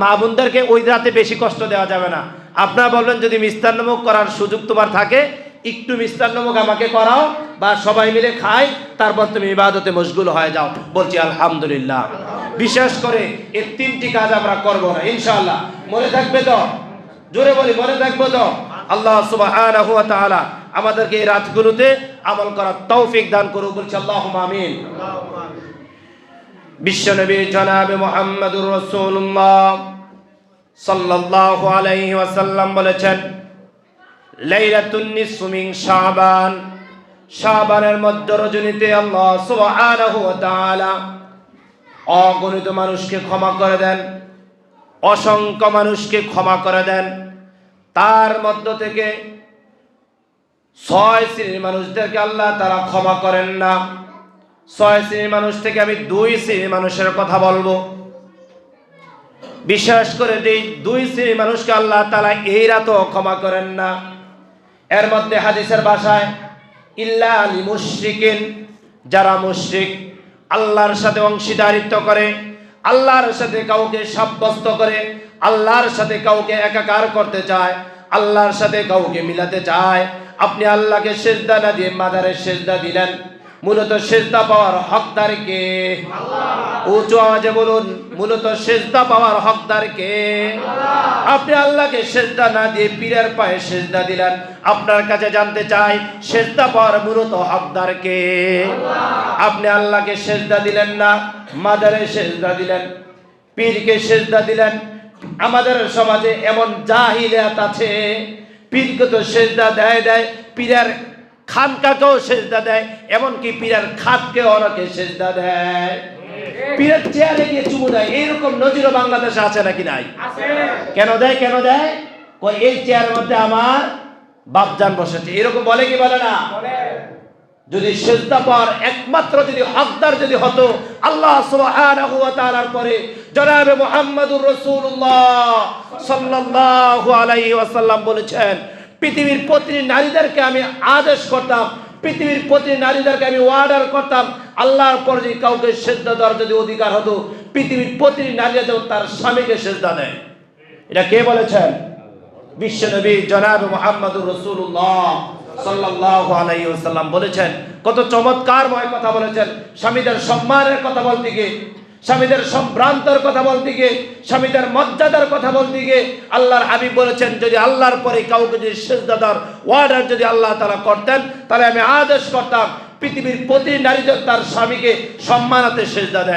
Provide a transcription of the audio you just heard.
মা বোনদেরকে ওই রাতে বেশি কষ্ট দেওয়া যাবে না। আপনারা বলবেন যদি মিষ্টান্নমুখ করার সুযোগ তোমার থাকে, একটু মিষ্টান্নমুখ আমাকে করাও বা সবাই মিলে খাই, তারপর তুমি ইবাদতে মশগুল হয়ে যাও। বলছি আলহামদুলিল্লাহ। বিশেষ করে এই তিনটি কাজ আমরা করব না ইনশাআল্লাহ। মনে থাকবে তো? জোরে বলি, মনে থাকবে তো? আল্লাহ সুবহানাহু ওয়া তাআলা আমাদেরকে এই রাতগুলোতে আমল করার তৌফিক দান করুক। বলছি আল্লাহুম্মা আমিন। বিশ্বনবী জনাবে মুহাম্মদুর রাসূলুল্লাহ সাল্লাল্লাহু আলাইহি ওয়াসাল্লাম বলেছেন, লাইলাতুন নিসফু মিন শাবান, শাবানের মধ্য রজনীতে আল্লাহ সুবহানাহু ওয়া তাআলা অগণিত মানুষকে ক্ষমা করে দেন, অসংখ্য মানুষকে ক্ষমা করে দেন। তার মধ্য থেকে 6 শ্রেণীর মানুষদেরকে আল্লাহ তাআলা ক্ষমা করেন না। 6 শ্রেণীর মানুষ থেকে আমি 2 শ্রেণীর মানুষের কথা বলবো। বিশেষ করে এই 2 শ্রেণীর মানুষকে আল্লাহ তাআলা এই রাতেও ক্ষমা করেন না। এর মধ্যে হাদিসের ভাষায় ইল্লা আল মুশরিকিন, যারা মুশরিক, আল্লাহর সাথে অংশীদারিত্ব করে, আল্লাহর সাথে কাউকে সাব্যস্ত করে, আল্লাহর সাথে কাউকে একাকার করতে চায়, আল্লাহর সাথে কাউকে মিলাতে চায়। আপনি আল্লাহকে সিজদা না দিয়ে মাজারে সিজদা দিলেন, মূলত সিজদা পাওয়ার হকদার কে? আল্লাহ। উচ্চ আওয়াজে বলুন, মূলত সিজদা পাওয়ার হকদার কে? আল্লাহ। আপনি আল্লাহকে সিজদা না দিয়ে পীরের পায়ে সিজদা দিলেন। আপনার কাছে জানতে চাই, সিজদা পাওয়ার মূলত হকদার কে? আল্লাহ। আপনি আল্লাহকে সিজদা দিলেন না, মাজারে সিজদা দিলেন, পীরকে সিজদা দিলেন। আমাদের সমাজে এমন জাহিলিয়াত আছে, পীরকে তো সিজদা দেয়, পীরের খানকাকেও সেজদা দেয়, এমনকি পীরের খাতকে অনেকে সেজদা দেয়, পীরের চেয়ারে গিয়ে চুমু দেয়। এইরকম নজিরও বাংলাদেশে আছে নাকি নাই? কেন দেয়? কেন দেয়? এই চেয়ারের মধ্যে আমার বাপজান বসেছে, এরকম বলে কি বলে না? যদি সেজদা পাওয়ার একমাত্র যদি হকদার যদি হতো আল্লাহ সুবহানাহু ওয়া তাআলার পরে জনাবে মুহাম্মদুর রাসূলুল্লাহ সাল্লাল্লাহু আলাইহি ওয়াসাল্লাম বলেছেন, পৃথিবীর প্রতিটি নারীদেরকে আমি আদেশ করতাম, পৃথিবীর প্রতিটি নারীদেরকে আমি অর্ডার করতাম, আল্লাহর পর যদি কাউকে সিজদা দেওয়ার যদি অধিকার হতো, পৃথিবীর প্রতিটি নারীরা যেন তার স্বামীকে সিজদা দেয়। এটা কে বলেছেন? বিশ্বনবী জনাবে মুহাম্মদুর রাসূলুল্লাহ সাল্লাল্লাহু আলাইহি ওয়াসাল্লাম বলেছেন। কত চমৎকারময় কথা বলেছেন। স্বামীদের সম্মানের কথা বলতে গিয়ে, স্বামীদের সম্ভ্রান্তের কথা বলতে গিয়ে, স্বামীদের মর্যাদার কথা বলতে গিয়ে আল্লাহর হাবিব বলেছেন, যদি আল্লাহর পরে কাউকে যদি সিজদা দেওয়ার অর্ডার যদি আল্লাহ তাআলা করতেন, তাহলে আমি আদেশ করতাম পৃথিবীর প্রতি নারীদের তার স্বামীকে সম্মানাতে সিজদা দেয়।